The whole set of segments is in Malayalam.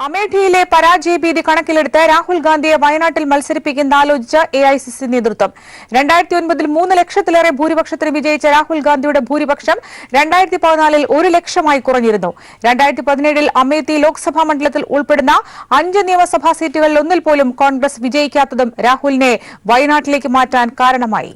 അമേഠിയിലെ പരാജയ ഭീതി കണക്കിലെടുത്ത് രാഹുൽ ഗാന്ധിയെ വയനാട്ടിൽ മത്സരിപ്പിക്കുന്ന ആലോചിച്ച എഐസിസി നേതൃത്വം 2009-ൽ 3 ലക്ഷത്തിലേറെ ഭൂരിപക്ഷത്തിന് വിജയിച്ച രാഹുൽ ഗാന്ധിയുടെ ഭൂരിപക്ഷം 2014-ൽ 1 ലക്ഷമായി കുറഞ്ഞിരുന്നു. 2017-ൽ അമേഠി ലോക്സഭാ മണ്ഡലത്തിൽ ഉൾപ്പെടുന്ന 5 നിയമസഭാ സീറ്റുകളിൽ ഒന്നിൽ പോലും കോൺഗ്രസ് വിജയിക്കാത്തതും രാഹുലിനെ വയനാട്ടിലേക്ക് മാറ്റാൻ കാരണമായി.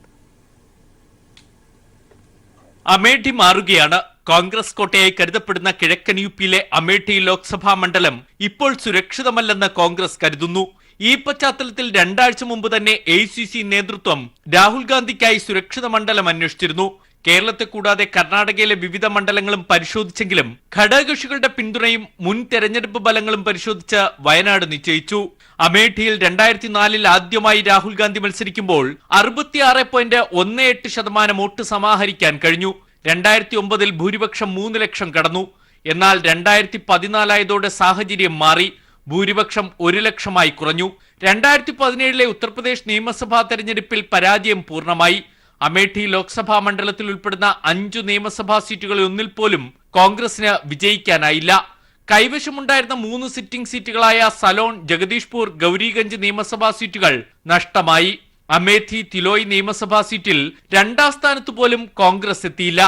അമേഠി മാറുകയാണ്. കോൺഗ്രസ് കോട്ടയായി കരുതപ്പെടുന്ന കിഴക്കൻ യുപിയിലെ അമേഠി ലോക്സഭാ മണ്ഡലം ഇപ്പോൾ സുരക്ഷിതമല്ലെന്ന് കോൺഗ്രസ് കരുതുന്നു. ഈ പശ്ചാത്തലത്തിൽ 2 ആഴ്ച മുമ്പ് തന്നെ എഐസിസി നേതൃത്വം രാഹുൽ ഗാന്ധിക്കായി സുരക്ഷിത മണ്ഡലം അന്വേഷിച്ചിരുന്നു. കേരളത്തെ കൂടാതെ കർണാടകയിലെ വിവിധ മണ്ഡലങ്ങളും പരിശോധിച്ചെങ്കിലും ഘടകകക്ഷികളുടെ പിന്തുണയും മുൻ തെരഞ്ഞെടുപ്പ് ഫലങ്ങളും പരിശോധിച്ച് വയനാട് നിശ്ചയിച്ചു. അമേഠിയിൽ 2004-ൽ ആദ്യമായി രാഹുൽ ഗാന്ധി മത്സരിക്കുമ്പോൾ 66.18% വോട്ട് സമാഹരിക്കാൻ കഴിഞ്ഞു. 2009-ൽ ഭൂരിപക്ഷം 3 ലക്ഷം കടന്നു. എന്നാൽ 2014 സാഹചര്യം മാറി. ഭൂരിപക്ഷം 1 ലക്ഷമായി കുറഞ്ഞു. 2017-ലെ ഉത്തർപ്രദേശ് നിയമസഭാ തെരഞ്ഞെടുപ്പിൽ പരാജയം പൂർണ്ണമായി. അമേഠി ലോക്സഭാ മണ്ഡലത്തിൽ ഉൾപ്പെടുന്ന 5 നിയമസഭാ സീറ്റുകളിൽ ഒന്നിൽ പോലും കോൺഗ്രസിന് വിജയിക്കാനായില്ല. കൈവശമുണ്ടായിരുന്ന 3 സിറ്റിംഗ് സീറ്റുകളായ സലോൺ, ജഗദീഷ്പൂർ, ഗൌരിഗഞ്ച് നിയമസഭാ സീറ്റുകൾ നഷ്ടമായി. അമേഠി തിലോയ് നിയമസഭാ സീറ്റിൽ 2ാം സ്ഥാനത്ത് പോലും കോൺഗ്രസ് എത്തിയില്ല.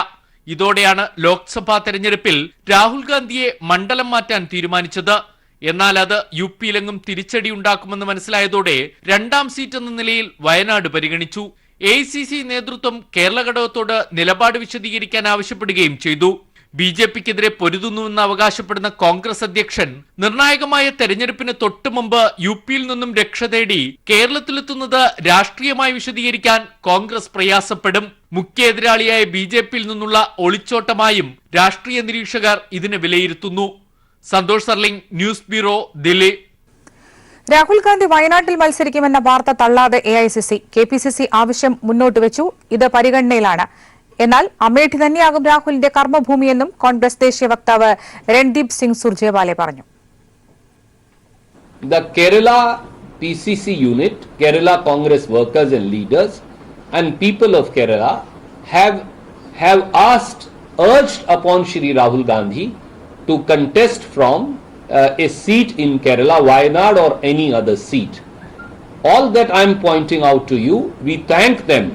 ഇതോടെയാണ് ലോക്സഭാ തെരഞ്ഞെടുപ്പിൽ രാഹുൽ ഗാന്ധിയെ മണ്ഡലം മാറ്റാൻ തീരുമാനിച്ചത്. എന്നാൽ അത് യുപിയിലെങ്ങും തിരിച്ചടിയുണ്ടാക്കുമെന്ന് മനസ്സിലായതോടെ 2ാം സീറ്റ് എന്ന നിലയിൽ വയനാട് പരിഗണിച്ചു. എഐസിസി നേതൃത്വം കേരള ഘടകത്തോട് നിലപാട് വിശദീകരിക്കാൻ ആവശ്യപ്പെടുകയും ചെയ്തു. ബിജെപിക്കെതിരെ പൊരുതുന്നുവെന്ന് അവകാശപ്പെടുന്ന കോൺഗ്രസ് അധ്യക്ഷൻ നിർണായകമായ തെരഞ്ഞെടുപ്പിന് തൊട്ടുമുമ്പ് യുപിയിൽ നിന്നും രക്ഷ തേടി കേരളത്തിലെത്തുന്നത് രാഷ്ട്രീയമായി വിശദീകരിക്കാൻ കോൺഗ്രസ് പ്രയാസപ്പെടും. മുഖ്യ എതിരാളിയായ ബിജെപിയിൽ നിന്നുള്ള ഒളിച്ചോട്ടമായും രാഷ്ട്രീയ നിരീക്ഷകർ ഇതിനെ വിലയിരുത്തുന്നു. Santhosh സർലിംഗ്, news bureau, Delhi. രാഹുൽ ഗാന്ധി വയനാട്ടിൽ മത്സരിക്കുമെന്ന വാർത്ത തള്ളാതെ എഐസിസി കെപിസിസി ആവശ്യം മുന്നോട്ട് വെച്ചു. ഇത് പരിഗണനയിലാണ്. എന്നാൽ അമേഠി തന്നെയാകും രാഹുലിന്റെ കർമ്മഭൂമിയെന്നും കോൺഗ്രസ് ദേശീയ വക്താവ് രൺദീപ് സിംഗ് സുർജേവാല പറഞ്ഞു. The Kerala PCC unit, Kerala Congress workers and leaders and people of Kerala have urged upon Shri Rahul Gandhi to contest from a seat in Kerala, Wayanad or any other seat. All that I am pointing out to you, we thank them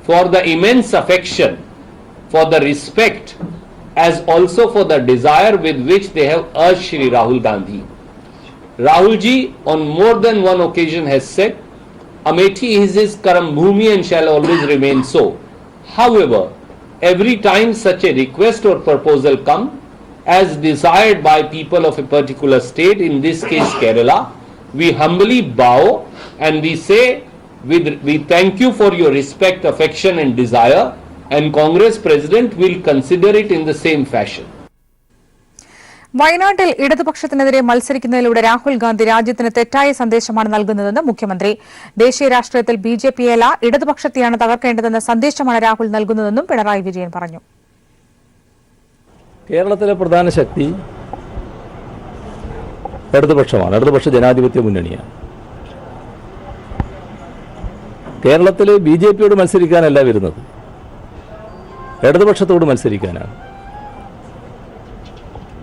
for the immense affection, for the respect, as also for the desire with which they have urged Shri Rahul Gandhi. Rahul ji on more than one occasion has said, Amethi is his Karam Bhumi and shall always remain so. However, every time such a request or proposal comes, as desired by people of a particular state, in this case Kerala, we humbly bow and we say, we thank you for your respect, affection and desire, and Congress President will consider it in the same fashion. വയനാട്ടിൽ ഇടതുപക്ഷത്തിനെതിരെ മത്സരിക്കുന്നതിലൂടെ രാഹുൽ ഗാന്ധി രാജ്യത്തിന് തെറ്റായ സന്ദേശമാണ് നൽകുന്നതെന്ന് മുഖ്യമന്ത്രി. ദേശീയ രാഷ്ട്രീയത്തിൽ ബിജെപിയല്ല ഇടതുപക്ഷത്തെയാണ് തകർക്കേണ്ടതെന്ന സന്ദേശമാണ് രാഹുൽ നൽകുന്നതെന്നും പിണറായി വിജയൻ പറഞ്ഞു. കേരളത്തിലെ പ്രധാന ശക്തി ഇടതുപക്ഷമാണ്. ഇടതുപക്ഷ ജനാധിപത്യ മുന്നണിയാണ്. കേരളത്തിൽ ബിജെപിയോട് മത്സരിക്കാനല്ല വരുന്നത്, ഇടതുപക്ഷത്തോട് മത്സരിക്കാനാണ്.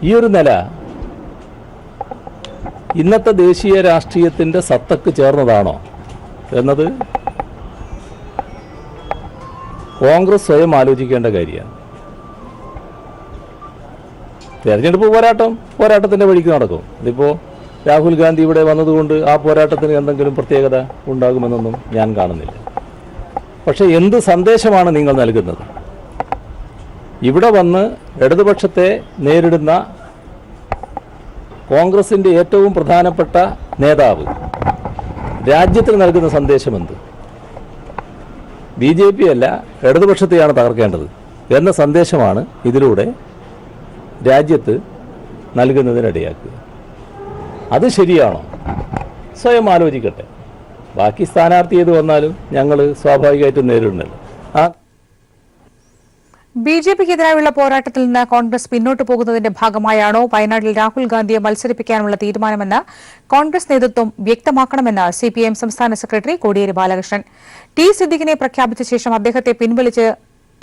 ഈ ഒരു നില ഇന്നത്തെ ദേശീയ രാഷ്ട്രീയത്തിൻ്റെ സത്തക്ക് ചേർന്നതാണോ എന്നത് കോൺഗ്രസ് സ്വയം ആലോചിക്കേണ്ട കാര്യമാണ്. തെരഞ്ഞെടുപ്പ് പോരാട്ടത്തിൻ്റെ വഴിക്ക് നടക്കും. ഇതിപ്പോൾ രാഹുൽ ഗാന്ധി ഇവിടെ വന്നതുകൊണ്ട് ആ പോരാട്ടത്തിന് എന്തെങ്കിലും പ്രത്യേകത ഉണ്ടാകുമെന്നൊന്നും ഞാൻ കാണുന്നില്ല. പക്ഷേ എന്ത് സന്ദേശമാണ് നിങ്ങൾ നൽകുന്നത്? ഇവിടെ വന്ന് ഇടതുപക്ഷത്തെ നേരിടുന്ന കോൺഗ്രസിൻ്റെ ഏറ്റവും പ്രധാനപ്പെട്ട നേതാവ് രാജ്യത്തിന് നൽകുന്ന സന്ദേശമെന്ത്? ബിജെപി അല്ല ഇടതുപക്ഷത്തെയാണ് തകർക്കേണ്ടത് എന്ന സന്ദേശമാണ് ഇതിലൂടെ രാജ്യത്ത് നൽകുന്നതിനിടയാക്കുക. അത് ശരിയാണോ? സ്വയം ആലോചിക്കട്ടെ. ബാക്കി സ്ഥാനാർത്ഥി ഏത് വന്നാലും ഞങ്ങൾ സ്വാഭാവികമായിട്ടും നേരിടുന്നല്ലോ. ബിജെപിക്കെതിരായുള്ള പോരാട്ടത്തിൽ നിന്ന് കോൺഗ്രസ് പിന്നോട്ടു പോകുന്നതിന്റെ ഭാഗമായാണോ വയനാട്ടിൽ രാഹുൽ ഗാന്ധിയെ മത്സരിപ്പിക്കാനുള്ള തീരുമാനമെന്ന് കോൺഗ്രസ് നേതൃത്വം വ്യക്തമാക്കണമെന്ന് സിപിഐഎം സംസ്ഥാന സെക്രട്ടറി കോടിയേരി ബാലകൃഷ്ണൻ. ടി സിദ്ദിഖിനെ പ്രഖ്യാപിച്ച ശേഷം അദ്ദേഹത്തെ പിൻവലിച്ച്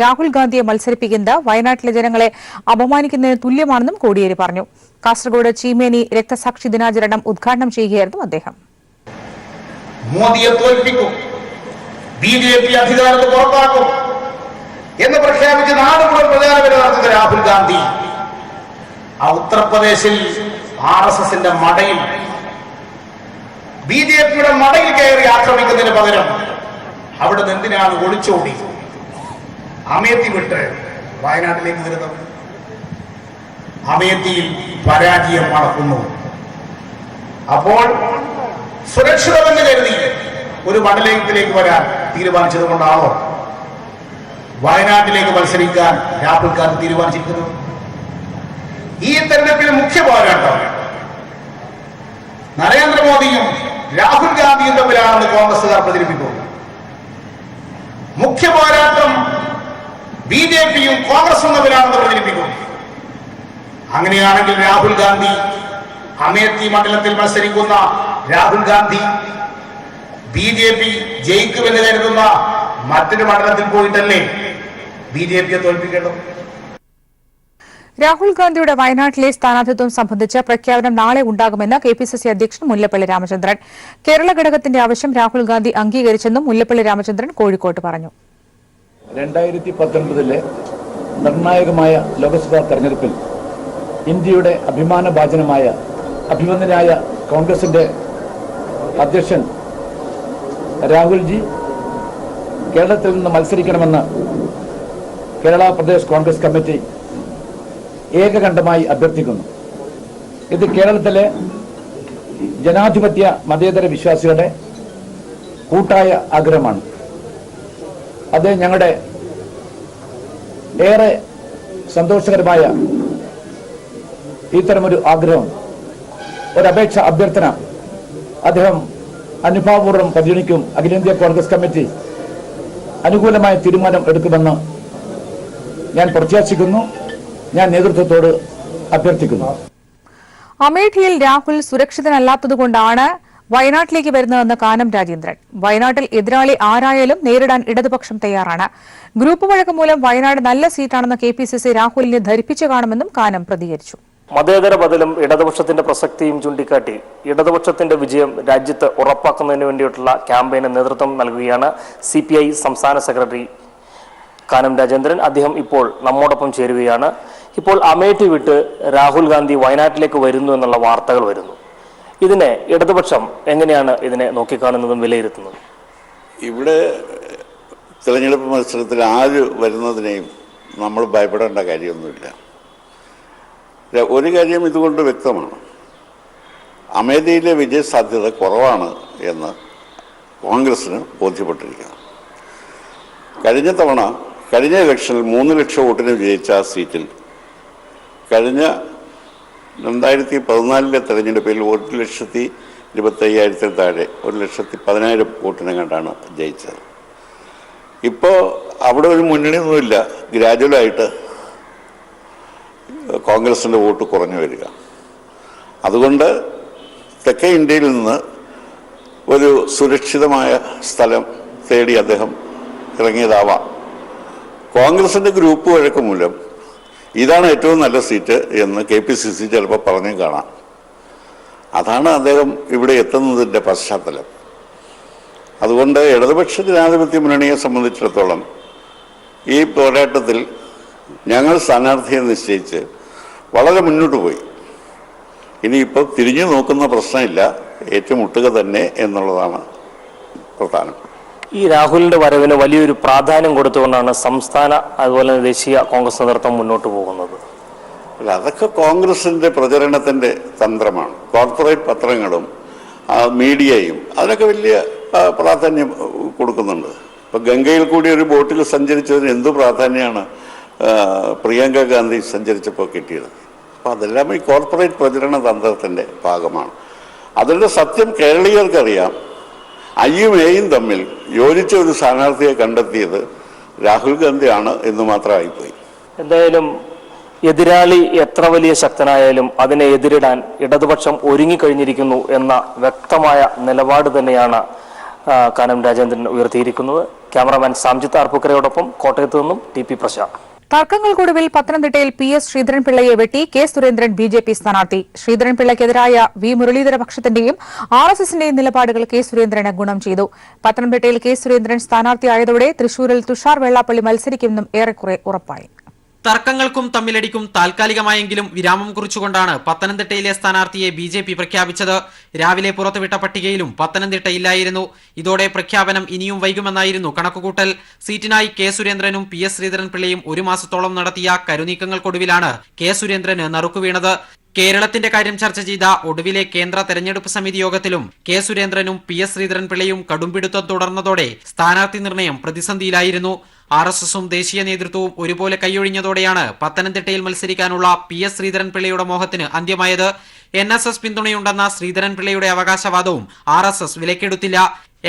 രാഹുൽ ഗാന്ധിയെ മത്സരിപ്പിക്കുന്നത് വയനാട്ടിലെ ജനങ്ങളെ അപമാനിക്കുന്നതിന് തുല്യമാണെന്നും കോടിയേരി പറഞ്ഞു. കാസർഗോഡ് ചീമേനി രക്തസാക്ഷി ദിനാചരണം ഉദ്ഘാടനം ചെയ്യുകയായിരുന്നു അദ്ദേഹം. മോദിയെ തോൽപ്പിക്കും, BJP അധികാരത്തിൽ ഉറപ്പാക്കും എന്ന് പ്രഖ്യാപിച്ച് നാട് മുഴുവൻ പ്രചാരണം നടത്തുന്ന രാഹുൽ ഗാന്ധി ആ ഉത്തർപ്രദേശിൽ RSSന്റെ മടയിൽ BJPയുടെ മടയിൽ കയറി ആക്രമിക്കുന്നതിന് പകരം അവിടെ നിന്ന് എന്തിനാണ് ഒളിച്ചോടി അമേത്തി വിട്ട് വയനാട്ടിലേക്ക് വരുന്നത്? അമേത്തിയിൽ പരാജയം നടക്കുന്നു. അപ്പോൾ സുരക്ഷിതമെന്ന് കരുതി ഒരു മണ്ഡലത്തിലേക്ക് വരാൻ തീരുമാനിച്ചത് കൊണ്ടാണോ വയനാട്ടിലേക്ക് മത്സരിക്കാൻ രാഹുൽ ഗാന്ധി തീരുമാനിച്ചിരിക്കുന്നത്? ഈ തെരഞ്ഞെടുപ്പിൽ മുഖ്യ പോരാട്ടം നരേന്ദ്രമോദിയും രാഹുൽ ഗാന്ധിയും തമ്മിലാണെന്ന് കോൺഗ്രസുകാർ പ്രചരിപ്പിക്കുന്നു. മുഖ്യ പോരാട്ടം BJPയും കോൺഗ്രസും തമ്മിലാണെന്ന് പ്രചരിപ്പിക്കുന്നു. അങ്ങനെയാണെങ്കിൽ രാഹുൽ ഗാന്ധി അമേത്തി മണ്ഡലത്തിൽ മത്സരിക്കുന്ന രാഹുൽ ഗാന്ധി BJP ജയിക്കുമെന്ന് കരുതുന്ന മറ്റൊരു മണ്ഡലത്തിൽ പോയിട്ടല്ലേ BJPയെ തോൽപ്പിക്കേണ്ടത്? രാഹുൽ ഗാന്ധിയുടെ വയനാട്ടിലെ സ്ഥാനാർത്ഥിത്വം സംബന്ധിച്ച പ്രഖ്യാപനം നാളെ ഉണ്ടാകുമെന്ന് KPCC അധ്യക്ഷൻ മുല്ലപ്പള്ളി രാമചന്ദ്രൻ. കേരള ഘടകത്തിന്റെ ആവശ്യം രാഹുൽ ഗാന്ധി അംഗീകരിച്ചെന്നും മുല്ലപ്പള്ളി രാമചന്ദ്രൻ കോഴിക്കോട്ട് പറഞ്ഞു. 2019 നിർണായകമായ ലോക്സഭാ തെരഞ്ഞെടുപ്പിൽ ഇന്ത്യയുടെ അഭിമാനഭാജനമായ അഭിമന്യനായ കോൺഗ്രസിന്റെ അധ്യക്ഷൻ രാഹുൽജി കേരളത്തിൽ നിന്ന് മത്സരിക്കണമെന്ന് കേരള പ്രദേശ് കോൺഗ്രസ് കമ്മിറ്റി ഏകകണ്ഠമായി അഭ്യർത്ഥിക്കുന്നു. ഇത് കേരളത്തിലെ ജനാധിപത്യ മതേതര വിശ്വാസികളുടെ കൂട്ടായ ആഗ്രഹമാണ്. അത് ഞങ്ങളുടെ ഏറെ സന്തോഷകരമായ ഇത്തരമൊരു ആഗ്രഹം, ഒരപേക്ഷ, അഭ്യർത്ഥന അദ്ദേഹം അനുഭാവപൂർവ്വം പരിഗണിക്കും. അഖിലേന്ത്യാ കോൺഗ്രസ് കമ്മിറ്റി അനുകൂലമായ തീരുമാനം എടുക്കുമെന്ന് ഞാൻ പ്രത്യാശിക്കുന്നു. ഞാൻ നേതൃത്വത്തോട് അഭ്യർത്ഥിക്കുന്നു. അമേഠിയിൽ രാഹുൽ സുരക്ഷിതനല്ലാത്തതുകൊണ്ടാണ് വയനാട്ടിലേക്ക് വരുന്നതെന്ന് കാനം രാജേന്ദ്രൻ. വയനാട്ടിൽ എതിരാളി ആരായാലും നേരിടാൻ ഇടതുപക്ഷം തയ്യാറാണ്. ഗ്രൂപ്പ് വഴക്ക് മൂലം വയനാട് നല്ല സീറ്റാണെന്ന് KPCC രാഹുലിനെ ധരിപ്പിച്ചു കാണുമെന്നും കാനം പ്രതികരിച്ചു. മതേതര ബദലും ഇടതുപക്ഷത്തിന്റെ പ്രസക്തിയും ചൂണ്ടിക്കാട്ടി ഇടതുപക്ഷത്തിന്റെ വിജയം രാജ്യത്ത് ഉറപ്പാക്കുന്നതിന് വേണ്ടിയിട്ടുള്ള ക്യാമ്പയിന് നേതൃത്വം നൽകുകയാണ് CPI സംസ്ഥാന സെക്രട്ടറി കാനം രാജേന്ദ്രൻ. അദ്ദേഹം ഇപ്പോൾ നമ്മോടൊപ്പം ചേരുകയാണ്. ഇപ്പോൾ അമേഠി വിട്ട് രാഹുൽ ഗാന്ധി വയനാട്ടിലേക്ക് വരുന്നു എന്നുള്ള വാർത്തകൾ വരുന്നു. ഇതിനെ ഇടതുപക്ഷം എങ്ങനെയാണ് ഇതിനെ നോക്കിക്കാണുന്നതും വിലയിരുത്തുന്നതും? ഇവിടെ തിരഞ്ഞെടുപ്പ് മത്സരത്തിൽ ആര് വരുന്നതിനെയും നമ്മൾ ഭയപ്പെടേണ്ട കാര്യമൊന്നുമില്ല. ഒരു കാര്യം ഇതുകൊണ്ട് വ്യക്തമാണ്, അമേഠിയിലെ വിജയസാധ്യത കുറവാണ് എന്ന് കോൺഗ്രസിന് ബോധ്യപ്പെട്ടിരിക്കുന്നു. കഴിഞ്ഞ ഇലക്ഷനിൽ 3 ലക്ഷം വോട്ടിന് വിജയിച്ച ആ സീറ്റിൽ കഴിഞ്ഞ 2014 തെരഞ്ഞെടുപ്പിൽ 1,25,000 താഴെ 1,10,000 വോട്ടിനെ കണ്ടാണ് ജയിച്ചത്. ഇപ്പോൾ അവിടെ ഒരു മുന്നണിയൊന്നുമില്ല. ഗ്രാജുവലായിട്ട് കോൺഗ്രസിൻ്റെ വോട്ട് കുറഞ്ഞു വരിക. അതുകൊണ്ട് തെക്കേ ഇന്ത്യയിൽ നിന്ന് ഒരു സുരക്ഷിതമായ സ്ഥലം തേടി അദ്ദേഹം ഇറങ്ങിയതാവാം. കോൺഗ്രസിൻ്റെ ഗ്രൂപ്പ് വഴക്ക് മൂലം ഇതാണ് ഏറ്റവും നല്ല സീറ്റ് എന്ന് KPCC ചിലപ്പോൾ പറഞ്ഞു കാണാം. അതാണ് അദ്ദേഹം ഇവിടെ എത്തുന്നതിൻ്റെ പശ്ചാത്തലം. അതുകൊണ്ട് ഇടതുപക്ഷ ജനാധിപത്യ മുന്നണിയെ സംബന്ധിച്ചിടത്തോളം ഈ പോരാട്ടത്തിൽ ഞങ്ങൾ സ്ഥാനാർത്ഥിയെ നിശ്ചയിച്ച് വളരെ മുന്നോട്ട് പോയി. ഇനിയിപ്പോൾ തിരിഞ്ഞു നോക്കുന്ന പ്രശ്നമില്ല, ഏറ്റുമുട്ടുക തന്നെ എന്നുള്ളതാണ് പ്രധാനം. ഈ രാഹുലിന്റെ വരവിന് വലിയൊരു പ്രാധാന്യം കൊടുത്തുകൊണ്ടാണ് സംസ്ഥാന അതുപോലെ ദേശീയ കോൺഗ്രസ് നേതൃത്വം മുന്നോട്ട് പോകുന്നത്. അല്ല, അതൊക്കെ കോൺഗ്രസിൻ്റെ പ്രചരണത്തിൻ്റെ തന്ത്രമാണ്. കോർപ്പറേറ്റ് പത്രങ്ങളും മീഡിയയും അതിനൊക്കെ വലിയ പ്രാധാന്യം കൊടുക്കുന്നുണ്ട്. ഇപ്പോൾ ഗംഗയിൽ കൂടി ഒരു ബോട്ടിൽ സഞ്ചരിച്ചതിന് എന്ത് പ്രാധാന്യമാണ് പ്രിയങ്ക ഗാന്ധി സഞ്ചരിച്ചപ്പോൾ കിട്ടിയത്? അപ്പോൾ അതെല്ലാം ഈ കോർപ്പറേറ്റ് പ്രചരണ തന്ത്രത്തിൻ്റെ ഭാഗമാണ്. അതിൻ്റെ സത്യം കേരളീയർക്കറിയാം. ഐയും എയും തമ്മിൽ യോജിച്ച ഒരു സ്ഥാനാർത്ഥിയെ കണ്ടെത്തിയത് രാഹുൽ ഗാന്ധിയാണ് എന്ന് മാത്രമായിപ്പോയി. എന്തായാലും എതിരാളി എത്ര വലിയ ശക്തനായാലും അതിനെ എതിരിടാൻ ഇടതുപക്ഷം ഒരുങ്ങിക്കഴിഞ്ഞിരിക്കുന്നു എന്ന വ്യക്തമായ നിലപാട് തന്നെയാണ് കാനം രാജേന്ദ്രൻ ഉയർത്തിയിരിക്കുന്നത്. ക്യാമറാമാൻ സാംജിത്ത് ആർപ്പുക്കരയോടൊപ്പം കോട്ടയത്ത് നിന്നും ടി പി പ്രശാന്ത്. തർക്കങ്ങൾക്കൊടുവിൽ പത്തനംതിട്ടയിൽ PS ശ്രീധരൻപിള്ളയെ വെട്ടി കെ സുരേന്ദ്രൻ BJP സ്ഥാനാർത്ഥി. ശ്രീധരൻപിള്ളയ്ക്കെതിരായ V മുരളീധര പക്ഷത്തിന്റെയും RSSന്റെയും നിലപാടുകൾ കെ സുരേന്ദ്രന് ഗുണം ചെയ്തു. പത്തനംതിട്ടയിൽ കെ സുരേന്ദ്രൻ സ്ഥാനാർത്ഥിയായതോടെ തൃശൂരിൽ തുഷാർ വെള്ളാപ്പള്ളി മത്സരിക്കുമെന്നും ഏറെക്കുറെ ഉറപ്പായി. തർക്കങ്ങൾക്കും തമ്മിലടിക്കും താൽക്കാലികമായെങ്കിലും വിരാമം കുറിച്ചുകൊണ്ടാണ് പത്തനംതിട്ടയിലെ സ്ഥാനാർത്ഥിയെ BJP പ്രഖ്യാപിച്ചത്. രാവിലെ പുറത്തുവിട്ട പട്ടികയിലും പത്തനംതിട്ട ഇല്ലായിരുന്നു. ഇതോടെ പ്രഖ്യാപനം ഇനിയും വൈകുമെന്നായിരുന്നു കണക്കുകൂട്ടൽ. സീറ്റിനായി കെ സുരേന്ദ്രനും PS ശ്രീധരൻപിള്ളയും ഒരു മാസത്തോളം നടത്തിയ കരുനീക്കങ്ങൾക്കൊടുവിലാണ് കെ സുരേന്ദ്രന് നറുക്കുവീണത്. കേരളത്തിന്റെ കാര്യം ചർച്ച ചെയ്ത ഒടുവിലെ കേന്ദ്ര തെരഞ്ഞെടുപ്പ് സമിതി യോഗത്തിലും കെ സുരേന്ദ്രനും PS ശ്രീധരൻപിള്ളയും കടുംപിടുത്തം തുടർന്നതോടെ സ്ഥാനാർത്ഥി നിർണയം പ്രതിസന്ധിയിലായിരുന്നു. RSSും ദേശീയ നേതൃത്വവും ഒരുപോലെ കൈയൊഴിഞ്ഞതോടെയാണ് പത്തനംതിട്ടയിൽ മത്സരിക്കാനുള്ള PS ശ്രീധരൻപിള്ളയുടെ മോഹത്തിന് അന്ത്യമായത്. NSS പിന്തുണയുണ്ടെന്ന ശ്രീധരൻപിള്ളയുടെ അവകാശവാദവും RSS വിലക്കെടുത്തില്ല.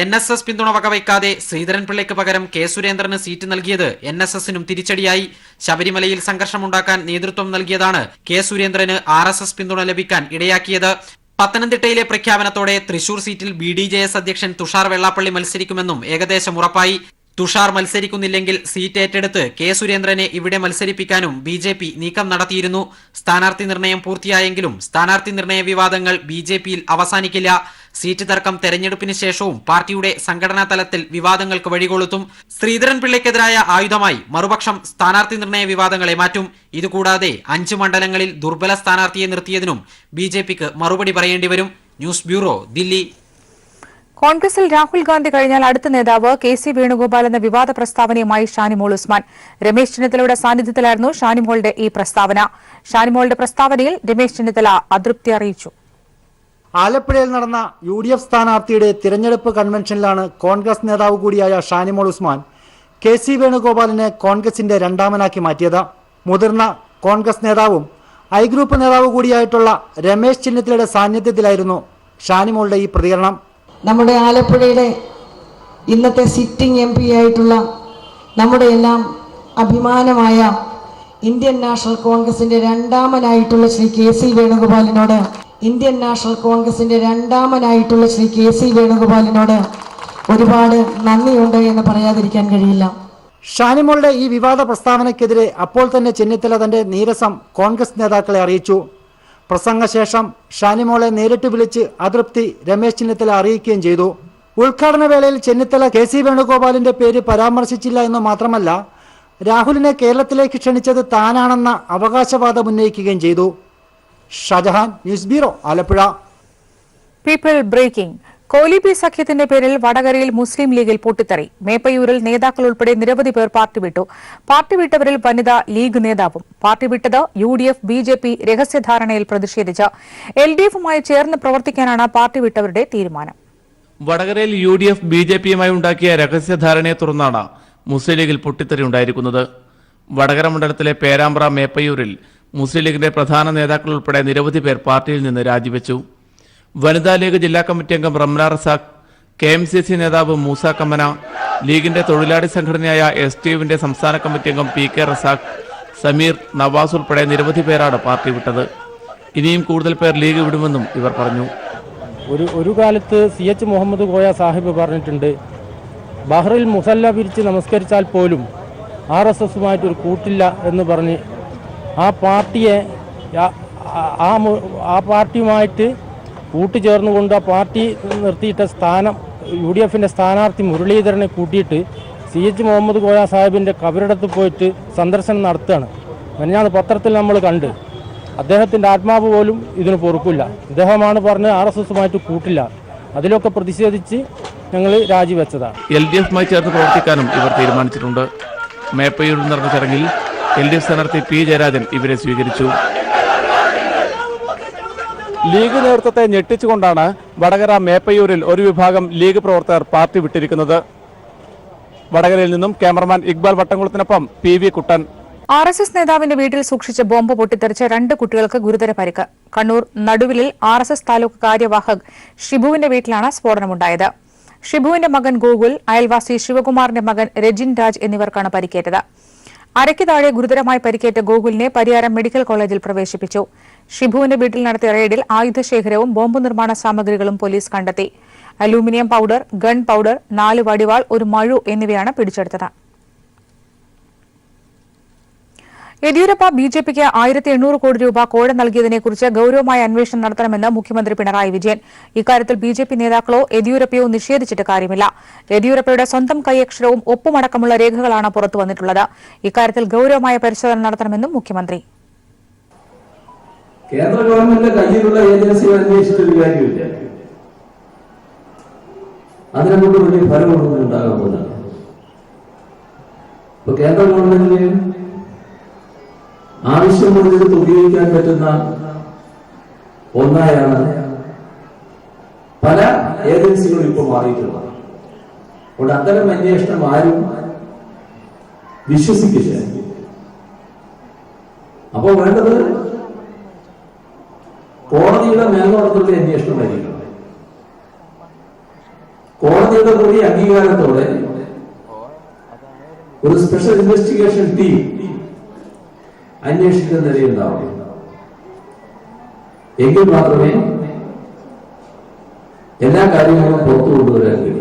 NSS പിന്തുണ വകവയ്ക്കാതെ ശ്രീധരൻപിള്ളയ്ക്ക് പകരം കെ സുരേന്ദ്രന് സീറ്റ് നൽകിയത് NSSനും തിരിച്ചടിയായി. ശബരിമലയിൽ സംഘർഷമുണ്ടാക്കാൻ നേതൃത്വം നൽകിയതാണ് കെ സുരേന്ദ്രന് RSS പിന്തുണ ലഭിക്കാൻ ഇടയാക്കിയത്. പത്തനംതിട്ടയിലെ പ്രഖ്യാപനത്തോടെ തൃശൂർ സീറ്റിൽ BDJS അധ്യക്ഷൻ തുഷാർ വെള്ളാപ്പള്ളി മത്സരിക്കുമെന്നും ഏകദേശം ഉറപ്പായി. തുഷാർ മത്സരിക്കുന്നില്ലെങ്കിൽ സീറ്റ് ഏറ്റെടുത്ത് കെ സുരേന്ദ്രനെ ഇവിടെ മത്സരിപ്പിക്കാനും BJP നീക്കം നടത്തിയിരുന്നു. സ്ഥാനാർത്ഥി നിർണയം പൂർത്തിയായെങ്കിലും സ്ഥാനാർത്ഥി നിർണയ വിവാദങ്ങൾ BJPയിൽ അവസാനിക്കില്ല. സീറ്റ് തർക്കം തെരഞ്ഞെടുപ്പിന് ശേഷവും പാർട്ടിയുടെ സംഘടനാ തലത്തിൽ വിവാദങ്ങൾക്ക് വഴികൊളുത്തും. ശ്രീധരൻപിള്ളയ്ക്കെതിരായ ആയുധമായി മറുപക്ഷം സ്ഥാനാർത്ഥി നിർണയ വിവാദങ്ങളെ മാറ്റും. ഇതുകൂടാതെ 5 മണ്ഡലങ്ങളിൽ ദുർബല സ്ഥാനാർത്ഥിയെ നിർത്തിയതിനും BJPക്ക് മറുപടി പറയേണ്ടി വരും. News bureau, Delhi. കോൺഗ്രസിൽ രാഹുൽ ഗാന്ധി കഴിഞ്ഞാൽ അടുത്ത നേതാവ് KC വേണുഗോപാൽ എന്ന വിവാദ പ്രസ്താവനയുമായി ഷാനിമോൾ ഉസ്മാൻ. രമേശ് ചെന്നിത്തലയുടെ സാന്നിധ്യത്തിലായിരുന്നു ഷാനിമോളുടെ ഈ പ്രസ്താവന. ഷാനിമോളുടെ പ്രസ്താവനയിൽ രമേശ് ചെന്നിത്തല അതൃപ്തി അറിയിച്ചു. ആലപ്പുഴയിൽ നടന്ന UDF സ്ഥാനാർത്ഥിയുടെ തിരഞ്ഞെടുപ്പ് കൺവെൻഷനിലാണ് കോൺഗ്രസ് നേതാവ് കൂടിയായ ഷാനിമോൾ ഉസ്മാൻ KC വേണുഗോപാലിനെ കോൺഗ്രസിന്റെ രണ്ടാമനാക്കി മാറ്റിയത്. മുതിർന്ന കോൺഗ്രസ് നേതാവും ഐ ഗ്രൂപ്പ് നേതാവ് കൂടിയായിട്ടുള്ള രമേശ് ചെന്നിത്തലയുടെ സാന്നിധ്യത്തിലായിരുന്നു ഷാനിമോളുടെ ഈ പ്രതികരണം. നമ്മുടെ ആലപ്പുഴയുടെ ഇന്നത്തെ സിറ്റിംഗ് MP ആയിട്ടുള്ള നമ്മുടെ എല്ലാം അഭിമാനമായ ഇന്ത്യൻ നാഷണൽ കോൺഗ്രസിന്റെ രണ്ടാമനായിട്ടുള്ള ശ്രീ KC വേണുഗോപാലിനോട് ഒരുപാട് നന്ദിയുണ്ട് എന്ന് പറയാതിരിക്കാൻ കഴിയില്ല. ഷാനിമോളുടെ ഈ വിവാദ പ്രസ്താവനയ്ക്കെതിരെ അപ്പോൾ തന്നെ ചെന്നിത്തല തന്റെ നീരസം കോൺഗ്രസ് നേതാക്കളെ അറിയിച്ചു. പ്രസംഗശേഷം ഷാനിമോളെ നേരിട്ട് വിളിച്ച് അതൃപ്തി രമേശ് ചെന്നിത്തല അറിയിക്കുകയും ചെയ്തു. ഉദ്ഘാടന വേളയിൽ ചെന്നിത്തല KC വേണുഗോപാലിന്റെ പേര് പരാമർശിച്ചില്ല എന്ന് മാത്രമല്ല രാഹുലിനെ കേരളത്തിലേക്ക് ക്ഷണിച്ചത് താനാണെന്ന അവകാശവാദം ഉന്നയിക്കുകയും ചെയ്തു. Shajahan, news bureau, Alappuzha. People breaking. കോലീബി സഖ്യത്തിന്റെ പേരിൽ വടകരയിൽ മുസ്ലിം ലീഗിൽ പൊട്ടിത്തെറി. മേപ്പയൂരിൽ നേതാക്കൾ ഉൾപ്പെടെ നിരവധി പേർ പാർട്ടി വിട്ടു. പാർട്ടി വിട്ടവരിൽ വനിതാ ലീഗ് നേതാവും. പാർട്ടി വിട്ടത് UDF BJP രഹസ്യധാരണയിൽ പ്രതിഷേധിച്ച്. LDFുമായി ചേർന്ന് പ്രവർത്തിക്കാനാണ് പാർട്ടി വിട്ടവരുടെ തീരുമാനം. വടകരയിൽ UDF BJPയുമായി ഉണ്ടാക്കിയ രഹസ്യധാരണയെ തുടർന്നാണ് മുസ്ലിം ലീഗിൽ പൊട്ടിത്തെറി ഉണ്ടായിരിക്കുന്നത്. വടകര മണ്ഡലത്തിലെ പേരാമ്പ്ര മേപ്പയൂരിൽ മുസ്ലിം ലീഗിന്റെ പ്രധാന നേതാക്കൾ ഉൾപ്പെടെ നിരവധി പേർ പാർട്ടിയിൽ നിന്ന് രാജിവെച്ചു. വനിതാ ലീഗ് ജില്ലാ കമ്മിറ്റി അംഗം റംല റസാഖ്, KMCC നേതാവ് മൂസ കമ്മന, ലീഗിന്റെ തൊഴിലാളി സംഘടനയായ STUവിന്റെ സംസ്ഥാന കമ്മിറ്റി അംഗം PK റസാഖ്, സമീർ, നവാസ് ഉൾപ്പെടെ നിരവധി പേരാണ് പാർട്ടി വിട്ടത്. ഇനിയും കൂടുതൽ പേർ ലീഗ് വിടുമെന്നും ഇവർ പറഞ്ഞു. ഒരു കാലത്ത് CH മുഹമ്മദ് കോയ സാഹിബ് പറഞ്ഞിട്ടുണ്ട്, ബഹ്റിൽ മുസല്ല പിരിച്ച് നമസ്കരിച്ചാൽ പോലും RSSുമായിട്ടൊരു കൂട്ടില്ല എന്ന് പറഞ്ഞ് ആ പാർട്ടിയുമായിട്ട് കൂട്ടുചേർന്നുകൊണ്ട് ആ പാർട്ടി നിർത്തിയിട്ട സ്ഥാനം UDFന്റെ സ്ഥാനാർത്ഥി മുരളീധരനെ കൂട്ടിയിട്ട് CH മുഹമ്മദ് കോയ സാഹിബിൻ്റെ കബറിടത്ത് പോയിട്ട് സന്ദർശനം നടത്തുകയാണ്. ഞാൻ പത്രത്തിൽ നമ്മൾ കണ്ട് അദ്ദേഹത്തിൻ്റെ ആത്മാവ് പോലും ഇതിന് പൊറുക്കില്ല. അദ്ദേഹമാണ് പറഞ്ഞ് RSSുമായിട്ട് കൂട്ടില്ല. അതിലൊക്കെ പ്രതിഷേധിച്ച് ഞങ്ങൾ രാജിവെച്ചതാണ്. LDFുമായി ചേർന്ന് പ്രവർത്തിക്കാനും ഇവർ തീരുമാനിച്ചിട്ടുണ്ട്. മേപ്പയൂരിൽ നടന്ന ചടങ്ങിൽ LDF സ്ഥാനാർത്ഥി P ജയരാജൻ ഇവരെ സ്വീകരിച്ചു. ലീഗ് നേതൃത്വത്തെ ഞെട്ടിച്ചുകൊണ്ടാണ് വടകര മേപ്പയൂരിൽ ഒരു വിഭാഗം ലീഗ് പ്രവർത്തകർ പാർട്ടി വിട്ടിരിക്കുന്നത്. വടകരയിൽ നിന്നും ക്യാമറമാൻ ഇക്ബാൽ വട്ടംകുളത്തിനൊപ്പം PV കുട്ടൻ. RSS നേതാവിന്റെ വീട്ടിൽ സൂക്ഷിച്ച ബോംബ് പൊട്ടിത്തെറിച്ച് 2 കുട്ടികൾക്ക് ഗുരുതര പരിക്ക്. കണ്ണൂർ നടുവിലിൽ RSS താലൂക്ക് കാര്യവാഹക് ഷിബുവിന്റെ വീട്ടിലാണ് സ്ഫോടനമുണ്ടായത്. ഷിബുവിന്റെ മകൻ ഗോകുൽ, അയൽവാസി ശിവകുമാറിന്റെ മകൻ രജിൻ രാജ് എന്നിവർക്കാണ് പരിക്കേറ്റത്. അരയ്ക്ക് താഴെ ഗുരുതരമായി പരിക്കേറ്റ ഗോകുലിനെ പരിയാരം മെഡിക്കൽ കോളേജിൽ പ്രവേശിപ്പിച്ചു. ഷിബുവിന്റെ വീട്ടിൽ നടത്തിയ റെയ്ഡിൽ ആയുധശേഖരവും ബോംബ് നിർമ്മാണ സാമഗ്രികളും പോലീസ് കണ്ടെത്തി. അലൂമിനിയം പൌഡർ, ഗൺ പൌഡർ, 4 വടിവാൾ, ഒരു മഴു എന്നിവയാണ് പിടിച്ചെടുത്തത്. യെദ്യൂരപ്പ ബിജെപിക്ക് 1800 കോടി രൂപ കോഴ നൽകിയതിനെക്കുറിച്ച് ഗൌരവമായ അന്വേഷണം നടത്തണമെന്ന് മുഖ്യമന്ത്രി പിണറായി വിജയൻ. ഇക്കാര്യത്തിൽ ബിജെപി നേതാക്കളോ യെദ്യൂരപ്പയോ നിഷേധിച്ചിട്ട് കാര്യമില്ല. യെദ്യൂരപ്പയുടെ സ്വന്തം കൈയക്ഷരവും ഒപ്പുമടക്കമുള്ള രേഖകളാണ് പുറത്തുവന്നിട്ടുള്ളത്. ഇക്കാര്യത്തിൽ ഗൌരവമായ പരിശോധന നടത്തണമെന്നും മുഖ്യമന്ത്രി. കേന്ദ്ര ഗവൺമെന്റിന്റെ കയ്യിലുള്ള ഏജൻസികൾ അന്വേഷിച്ചിട്ട് കാര്യമില്ല. അതിനെക്കൊണ്ട് വലിയ ഫലമൊന്നും ഉണ്ടാകാൻ പോകുന്നില്ല. ഇപ്പൊ കേന്ദ്ര ഗവൺമെന്റിന് ആവശ്യമുള്ളത് ഉപയോഗിക്കാൻ പറ്റുന്ന ഒന്നായാണ് പല ഏജൻസികളും ഇപ്പോൾ മാറിയിട്ടുള്ളത്. അതുകൊണ്ട് അത്തരം അന്വേഷണം ആരും വിശ്വസിക്കില്ല. അപ്പോൾ വേണ്ടത് കോടതിയുടെ മേൽനോട്ടത്തിലുള്ള അന്വേഷണമായിരിക്കണം. കോടതിയുടെ കൂടി അംഗീകാരത്തോടെ ഒരു സ്പെഷ്യൽ ഇൻവെസ്റ്റിഗേഷൻ ടീം അന്വേഷിക്കുന്ന നിലയുണ്ടാവും. എങ്കിൽ മാത്രമേ എല്ലാ കാര്യങ്ങളും പുറത്തു കൊണ്ടുവരാൻ കഴിയൂ.